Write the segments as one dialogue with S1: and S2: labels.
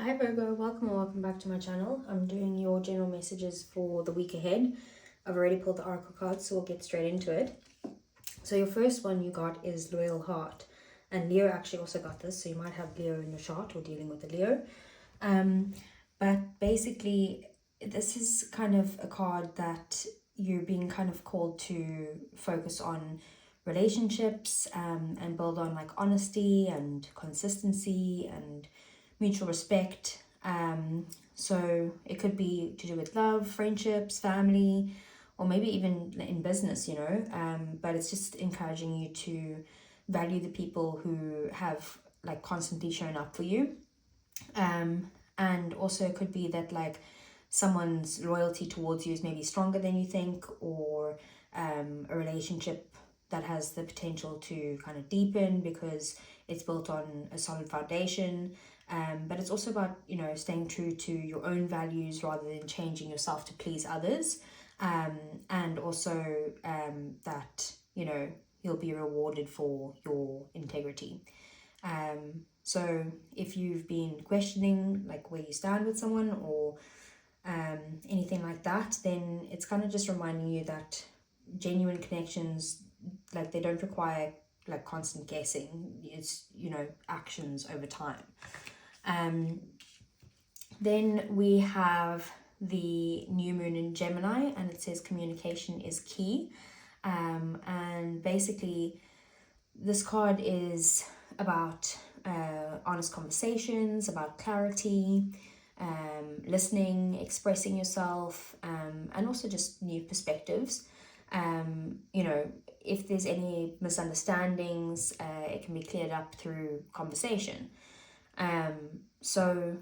S1: Hi Virgo, welcome or welcome back to my channel. I'm doing your general messages for the week ahead. I've already pulled the oracle cards, so we'll get straight into it. So your first one you got is Loyal Heart, and Leo actually also got this, so you might have Leo in your chart or dealing with a Leo. But basically this is kind of a card that you're being kind of called to focus on relationships and build on like honesty and consistency and mutual respect. So it could be to do with love, friendships, family, or maybe even in business, but it's just encouraging you to value the people who have like constantly shown up for you. And also it could be that like someone's loyalty towards you is maybe stronger than you think, or a relationship that has the potential to kind of deepen because it's built on a solid foundation. But it's also about, staying true to your own values rather than changing yourself to please others. And also that, you'll be rewarded for your integrity. So if you've been questioning like where you stand with someone or anything like that, then it's kind of just reminding you that genuine connections, like they don't require like constant guessing. It's, actions over time. Then we have the new moon in Gemini, and it says communication is key. And basically this card is about honest conversations, about clarity, listening, expressing yourself, and also just new perspectives. If there's any misunderstandings, it can be cleared up through conversation. So,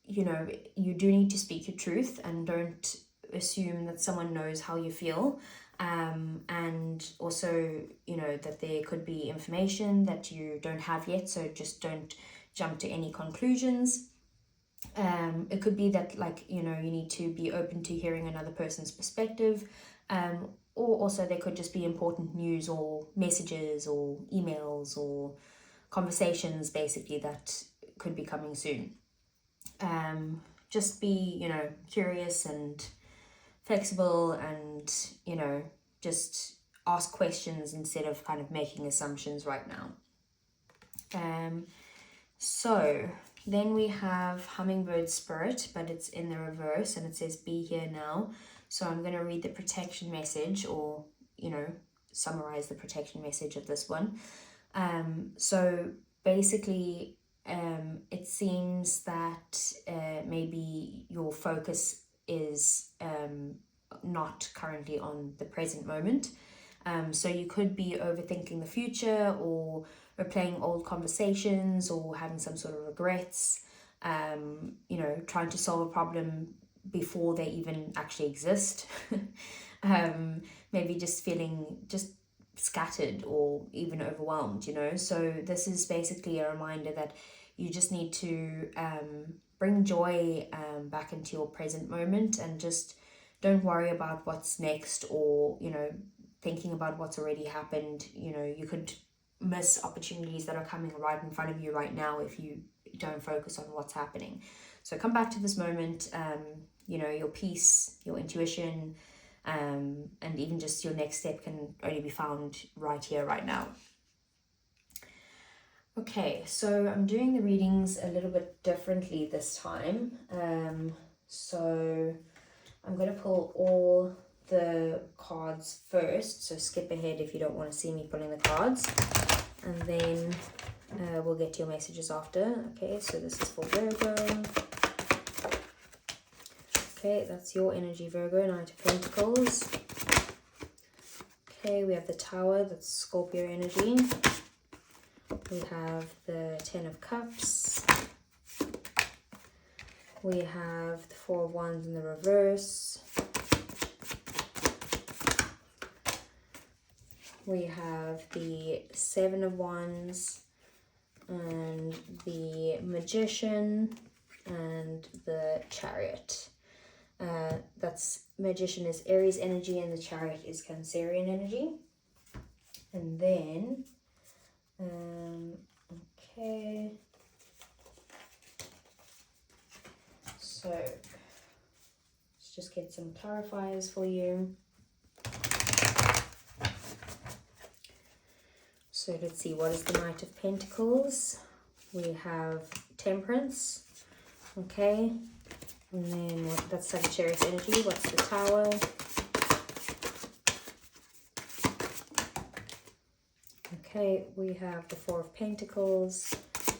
S1: you do need to speak your truth and don't assume that someone knows how you feel. And also, that there could be information that you don't have yet, so just don't jump to any conclusions. It could be that like, you need to be open to hearing another person's perspective. Or also there could just be important news or messages or emails or conversations basically that could be coming soon. Just be, curious and flexible and, just ask questions instead of kind of making assumptions right now. So then we have Hummingbird Spirit, but it's in the reverse and it says be here now. So I'm going to read the protection message, or, summarize the protection message of this one. So basically, it seems that maybe your focus is not currently on the present moment. So you could be overthinking the future or replaying old conversations or having some sort of regrets, trying to solve a problem before they even actually exist. Maybe just feeling just scattered or even overwhelmed, So this is basically a reminder that you just need to bring joy back into your present moment and just don't worry about what's next or, thinking about what's already happened. You could miss opportunities that are coming right in front of you right now if you don't focus on what's happening. So come back to this moment, your peace, your intuition, and even just your next step can only be found right here, right now. Okay, so I'm doing the readings a little bit differently this time. So I'm going to pull all the cards first, so skip ahead if you don't want to see me pulling the cards, and then we'll get to your messages after. Okay, so this is for Virgo. Okay, that's your energy, Virgo, Knight of Pentacles. Okay, we have the Tower, that's Scorpio energy. We have the Ten of Cups. We have the Four of Wands in the reverse. We have the Seven of Wands and the Magician and the Chariot. That's Magician is Aries energy and the Chariot is Cancerian energy. And then, okay. So let's just get some clarifiers for you. So let's see, what is the Knight of Pentacles? We have Temperance, okay, and then that's Sagittarius energy. What's the Tower? Okay, we have the Four of Pentacles.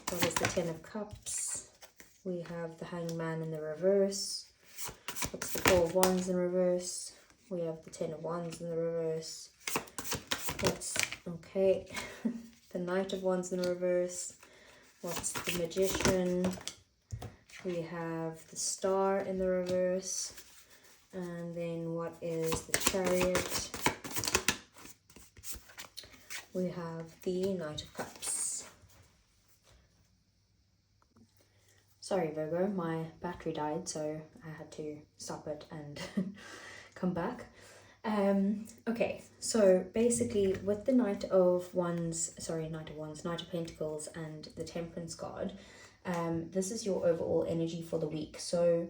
S1: What is the Ten of Cups? We have the Hanged Man in the reverse. What's the Four of Wands in reverse? We have the Ten of Wands in the reverse. What's, okay, the Knight of Wands in the reverse. What's the Magician? We have the Star in the reverse. And then what is the Chariot? We have the Knight of Cups. Sorry Virgo, my battery died, so I had to stop it and come back. Okay, so basically with the Knight of Pentacles and the Temperance card, this is your overall energy for the week. So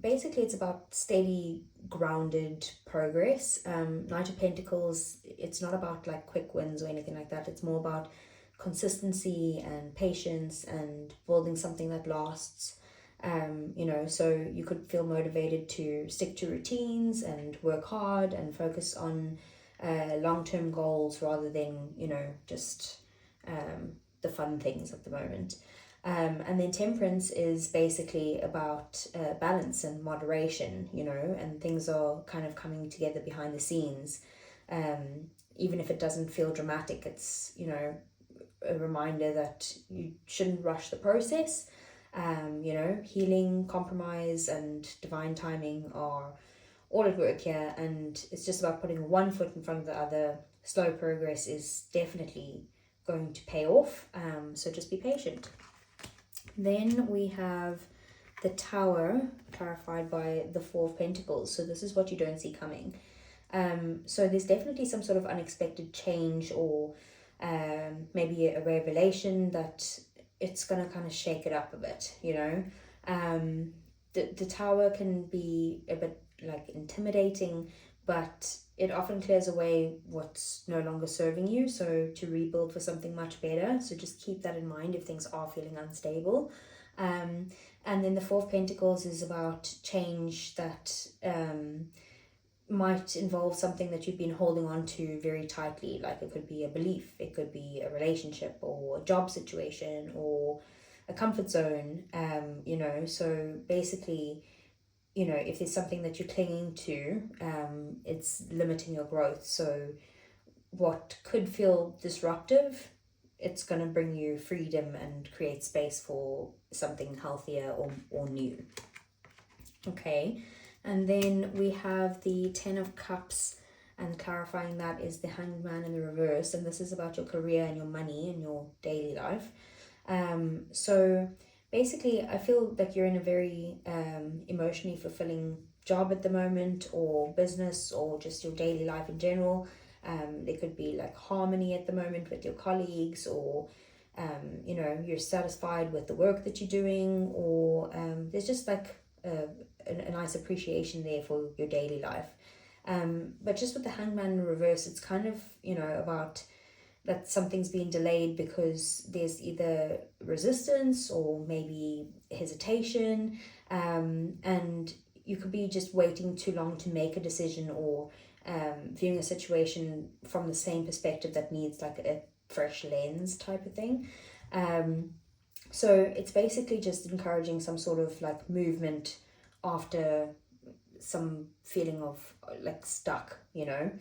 S1: basically it's about steady, grounded progress. Knight of Pentacles, it's not about like quick wins or anything like that. It's more about consistency and patience and building something that lasts. You know, so you could feel motivated to stick to routines and work hard and focus on long-term goals rather than, you know, just the fun things at the moment. And then Temperance is basically about balance and moderation, you know, and things are kind of coming together behind the scenes. Even if it doesn't feel dramatic, it's, you know, a reminder that you shouldn't rush the process. You know, healing, compromise, and divine timing are all at work here, and it's just about putting one foot in front of the other. Slow progress is definitely going to pay off, so just be patient. Then we have the Tower, clarified by the Four of Pentacles. So this is what you don't see coming. So there's definitely some sort of unexpected change, or maybe a revelation that it's going to kind of shake it up a bit, you know. The Tower can be a bit like intimidating, but it often clears away what's no longer serving you, so to rebuild for something much better. So just keep that in mind if things are feeling unstable. And then the Four of Pentacles is about change that might involve something that you've been holding on to very tightly. Like it could be a belief, it could be a relationship or a job situation or a comfort zone, you know. So basically, you know, if there's something that you're clinging to, it's limiting your growth. So what could feel disruptive, it's going to bring you freedom and create space for something healthier or new. Okay. And then we have the Ten of Cups, and clarifying that is the Hanged Man in the reverse. And this is about your career and your money and your daily life. So basically, I feel like you're in a very emotionally fulfilling job at the moment, or business, or just your daily life in general. There could be like harmony at the moment with your colleagues, or you know, you're satisfied with the work that you're doing, or there's just like a nice appreciation there for your daily life. But just with the Hanged Man in reverse, it's kind of, you know, about that something's being delayed because there's either resistance or maybe hesitation, and you could be just waiting too long to make a decision, or viewing a situation from the same perspective that needs like a fresh lens type of thing. So it's basically just encouraging some sort of like movement after some feeling of like stuck, you know.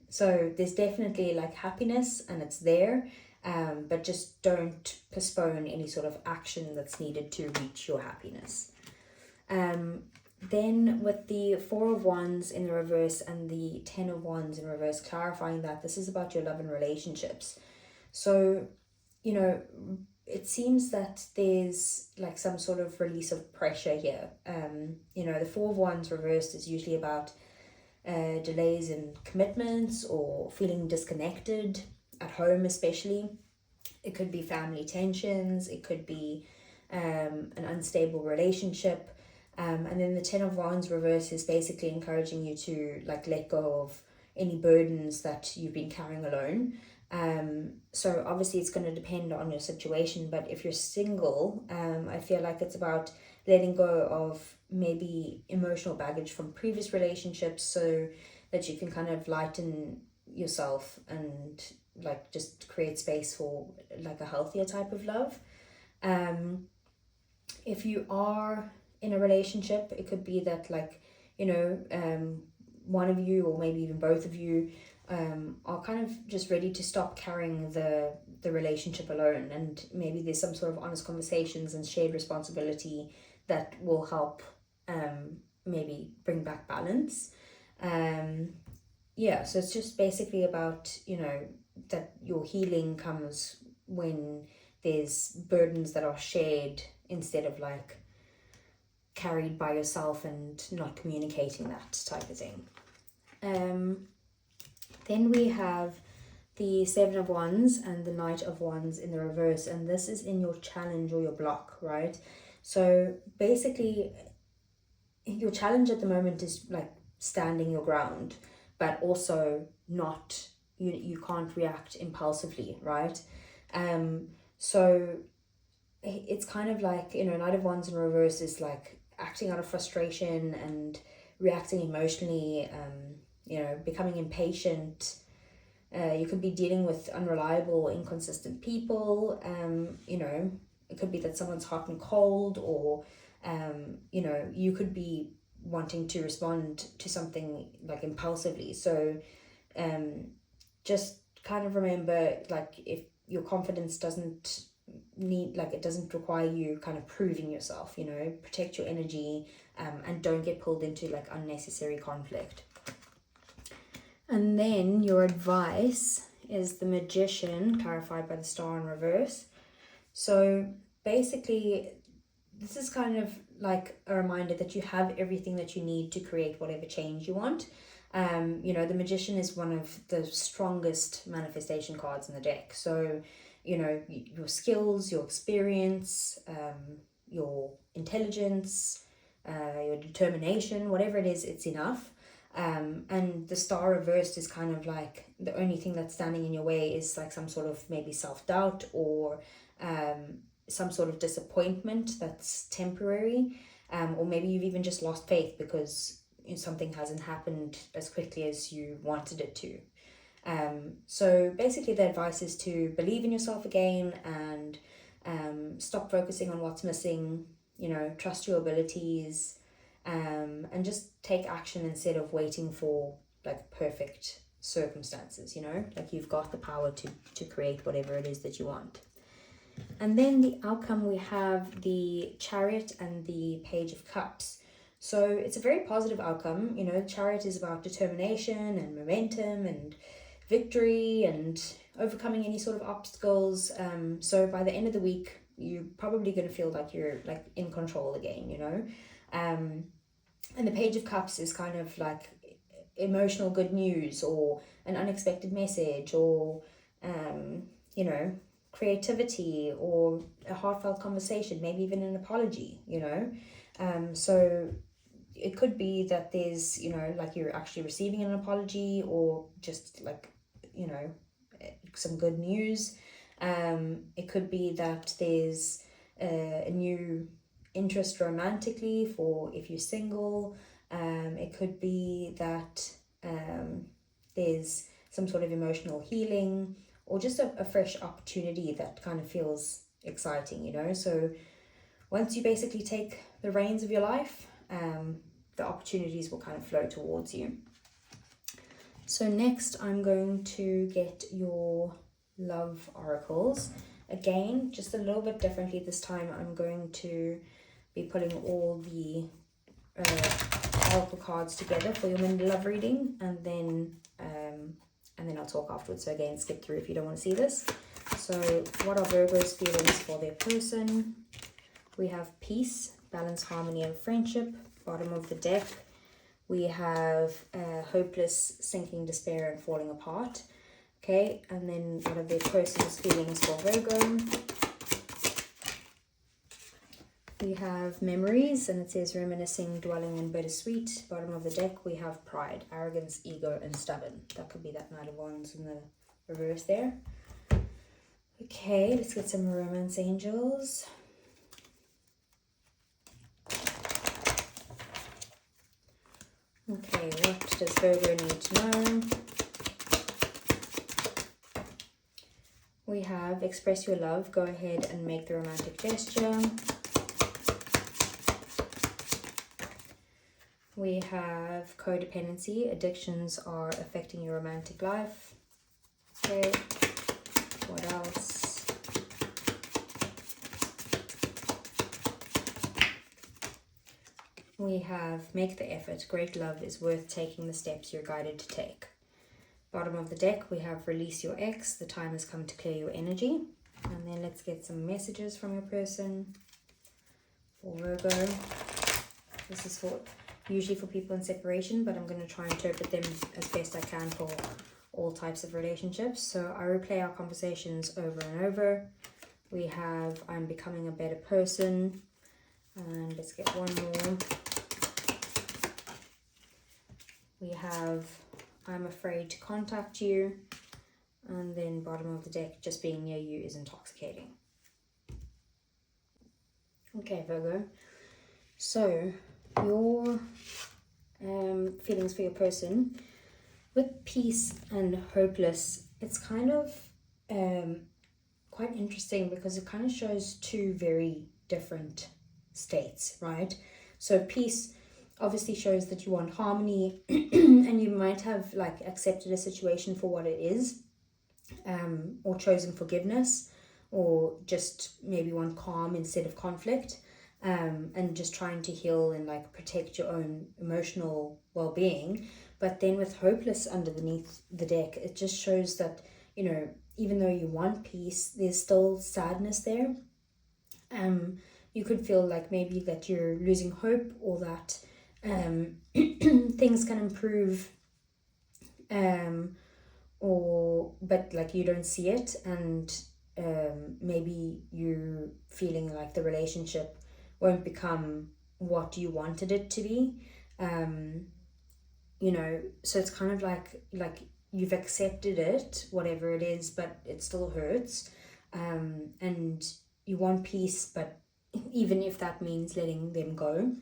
S1: So there's definitely like happiness, and it's there, but just don't postpone any sort of action that's needed to reach your happiness. Then with the Four of Wands in the reverse and the Ten of Wands in reverse, clarifying that this is about your love and relationships. So, you know, it seems that there's like some sort of release of pressure here. You know, the Four of Wands reversed is usually about delays in commitments or feeling disconnected at home, especially. It could be family tensions. It could be an unstable relationship. And then the 10 of Wands reverse is basically encouraging you to like let go of any burdens that you've been carrying alone. So obviously it's going to depend on your situation, but if you're single, I feel like it's about letting go of maybe emotional baggage from previous relationships so that you can kind of lighten yourself and like just create space for like a healthier type of love. If you are in a relationship, it could be that like, you know, one of you or maybe even both of you are kind of just ready to stop carrying the relationship alone, and maybe there's some sort of honest conversations and shared responsibility that will help maybe bring back balance. Yeah, so it's just basically about, you know, that your healing comes when there's burdens that are shared instead of like carried by yourself and not communicating that type of thing. Then we have the 7 of Wands and the Knight of Wands in the reverse, and this is in your challenge or your block, right? So basically your challenge at the moment is like standing your ground, but also not, you can't react impulsively, right? So it's kind of like, you know, Knight of Wands in reverse is like acting out of frustration and reacting emotionally, you know, becoming impatient. You could be dealing with unreliable, inconsistent people. You know, it could be that someone's hot and cold, or you know, you could be wanting to respond to something like impulsively. So just kind of remember, like, if your confidence doesn't need, like, it doesn't require you kind of proving yourself, you know, protect your energy, and don't get pulled into like unnecessary conflict. And then your advice is the Magician, clarified by the Star in reverse. So basically, this is kind of like a reminder that you have everything that you need to create whatever change you want. You know, the Magician is one of the strongest manifestation cards in the deck. So, you know, your skills, your experience, your intelligence, your determination, whatever it is, it's enough. And the Star reversed is kind of like the only thing that's standing in your way is like some sort of maybe self-doubt, or some sort of disappointment that's temporary, or maybe you've even just lost faith because, you know, something hasn't happened as quickly as you wanted it to. So basically the advice is to believe in yourself again, and stop focusing on what's missing, you know, trust your abilities, and just take action instead of waiting for like perfect circumstances, you know, like you've got the power to create whatever it is that you want. And then the outcome, we have the Chariot and the Page of Cups. So it's a very positive outcome. You know, Chariot is about determination and momentum and victory and overcoming any sort of obstacles. So by the end of the week, you're probably going to feel like you're like in control again, you know. And the Page of Cups is kind of like emotional good news, or an unexpected message, or you know, creativity, or a heartfelt conversation, maybe even an apology, you know. So it could be that there's, you know, like you're actually receiving an apology, or just like, you know, some good news. It could be that there's a new interest romantically for if you're single. It could be that there's some sort of emotional healing, or just a fresh opportunity that kind of feels exciting, you know. So once you basically take the reins of your life, the opportunities will kind of flow towards you. So next I'm going to get your love oracles. Again, just a little bit differently this time. I'm going to be putting all the oracle cards together for your love reading, and then I'll talk afterwards. So again, skip through if you don't want to see this. So what are Virgo's feelings for their person? We have peace, balance, harmony, and friendship. Bottom of the deck, we have hopeless, sinking, despair, and falling apart. Okay, and then what are their person's feelings for Virgo? we have memories, and it says reminiscing, dwelling in bittersweet. Bottom of the deck, we have pride, arrogance, ego, and stubborn. That could be that Knight of Wands in the reverse there. Okay, let's get some romance angels. Okay, what does Virgo need to know? We have express your love, go ahead and make the romantic gesture. We have codependency, addictions are affecting your romantic life. Okay, what else? We have make the effort, great love is worth taking the steps you're guided to take. Bottom of the deck, we have release your ex, the time has come to clear your energy. And then let's get some messages from your person for Virgo. This is for usually for people in separation, but I'm going to try and interpret them as best I can for all types of relationships. So I replay our conversations over and over. We have I'm becoming a better person. And let's get one more. We have I'm afraid to contact you. And then bottom of the deck, just being near you is intoxicating. Okay, Virgo. So your feelings for your person, with peace and hopeless, it's kind of quite interesting because it kind of shows two very different states, right? So peace obviously shows that you want harmony and you might have like accepted a situation for what it is, or chosen forgiveness, or just maybe want calm instead of conflict, and just trying to heal and like protect your own emotional well-being. But then with hopeless underneath the deck, it just shows that, you know, even though you want peace, there's still sadness there. You could feel like maybe that you're losing hope, or that things can improve, but like you don't see it, and maybe you're feeling like the relationship won't become what you wanted it to be, you know, so it's kind of like you've accepted it, whatever it is, but it still hurts, and you want peace, but even if that means letting them go,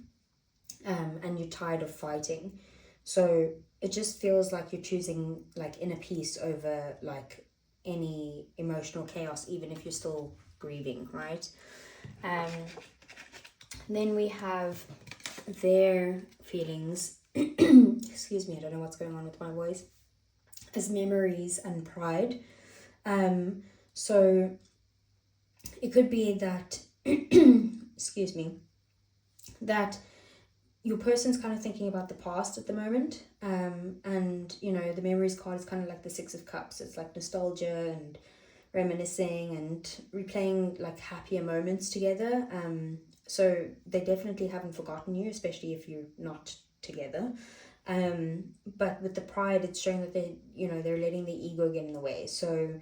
S1: and you're tired of fighting. So it just feels like you're choosing like inner peace over like any emotional chaos, even if you're still grieving, right? Then we have their feelings, excuse me, I don't know what's going on with my voice, as memories and pride. So it could be that, excuse me, that your person's kind of thinking about the past at the moment, and you know, the memories card is kind of like the Six of Cups. It's like nostalgia and reminiscing and replaying like happier moments together. So they definitely haven't forgotten you, especially if you're not together. But with the pride, it's showing that they, you know, they're letting the ego get in the way. So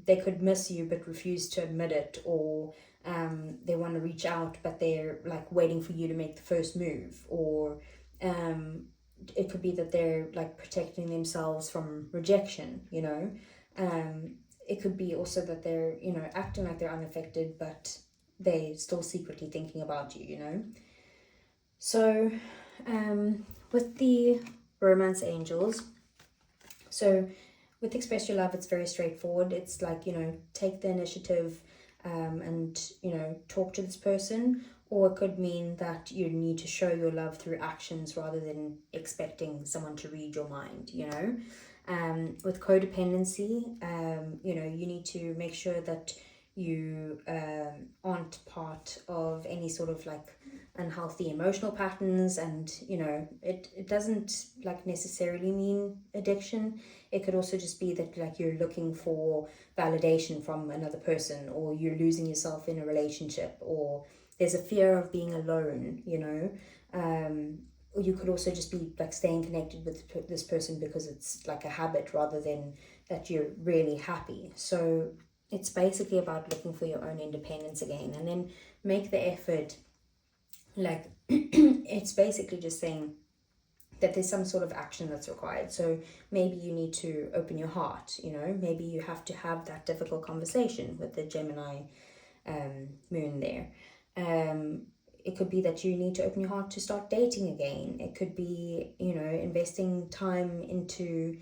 S1: they could miss you but refuse to admit it, or they want to reach out but they're like waiting for you to make the first move, or it could be that they're like protecting themselves from rejection, you know. It could be also that they're, you know, acting like they're unaffected but they still secretly thinking about you, you know. So with the romance angels, so with express your love, it's very straightforward. It's like, you know, take the initiative, and, you know, talk to this person. Or it could mean that you need to show your love through actions rather than expecting someone to read your mind, you know. With codependency, you know, you need to make sure that you aren't part of any sort of like unhealthy emotional patterns, and you know, it doesn't like necessarily mean addiction. It could also just be that like you're looking for validation from another person, or you're losing yourself in a relationship, or there's a fear of being alone, you know. Or you could also just be like staying connected with this person because it's like a habit rather than that you're really happy. So it's basically about looking for your own independence again, and then make the effort like it's basically just saying that there's some sort of action that's required. So maybe you need to open your heart, you know, maybe you have to have that difficult conversation with the Gemini moon there. It could be that you need to open your heart to start dating again. It could be, you know, investing time into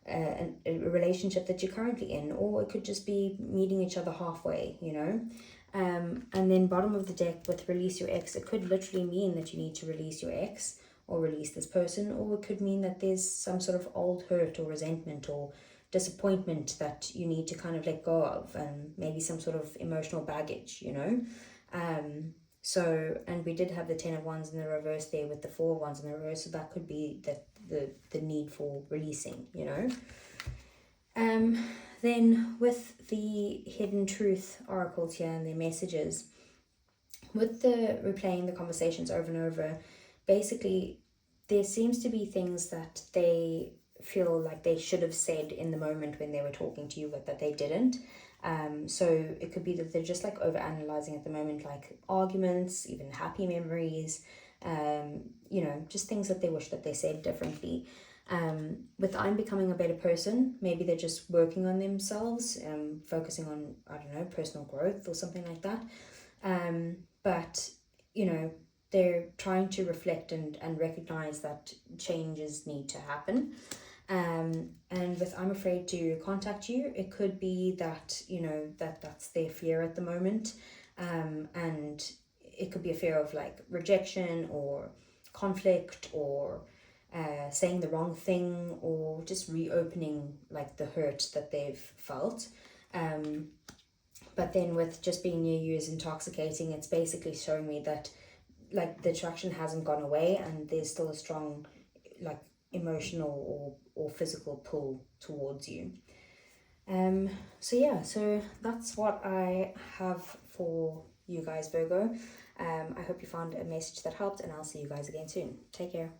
S1: a relationship that you're currently in, or it could just be meeting each other halfway, you know. And then bottom of the deck with release your ex, it could literally mean that you need to release your ex or release this person, or it could mean that there's some sort of old hurt or resentment or disappointment that you need to kind of let go of, and maybe some sort of emotional baggage, you know. So, and we did have the 10 of Wands in the reverse there with the 4 of Wands in the reverse, so that could be the need for releasing, you know. Then with the hidden truth oracles here and their messages, with the replaying the conversations over and over, basically there seems to be things that they feel like they should have said in the moment when they were talking to you, but that they didn't. So it could be that they're just like over analyzing at the moment, like arguments, even happy memories, you know, just things that they wish that they said differently. With I'm becoming a better person, maybe they're just working on themselves, focusing on, I don't know, personal growth or something like that. But, you know, they're trying to reflect and recognize that changes need to happen. And with I'm afraid to contact you, it could be that, you know, that's their fear at the moment. And it could be a fear of like rejection or conflict or saying the wrong thing, or just reopening like the hurt that they've felt. But then with just being near you is intoxicating, it's basically showing me that like the attraction hasn't gone away and there's still a strong like emotional or physical pull towards you. So yeah, so that's what I have for you guys, Virgo. I hope you found a message that helped, and I'll see you guys again soon. Take care.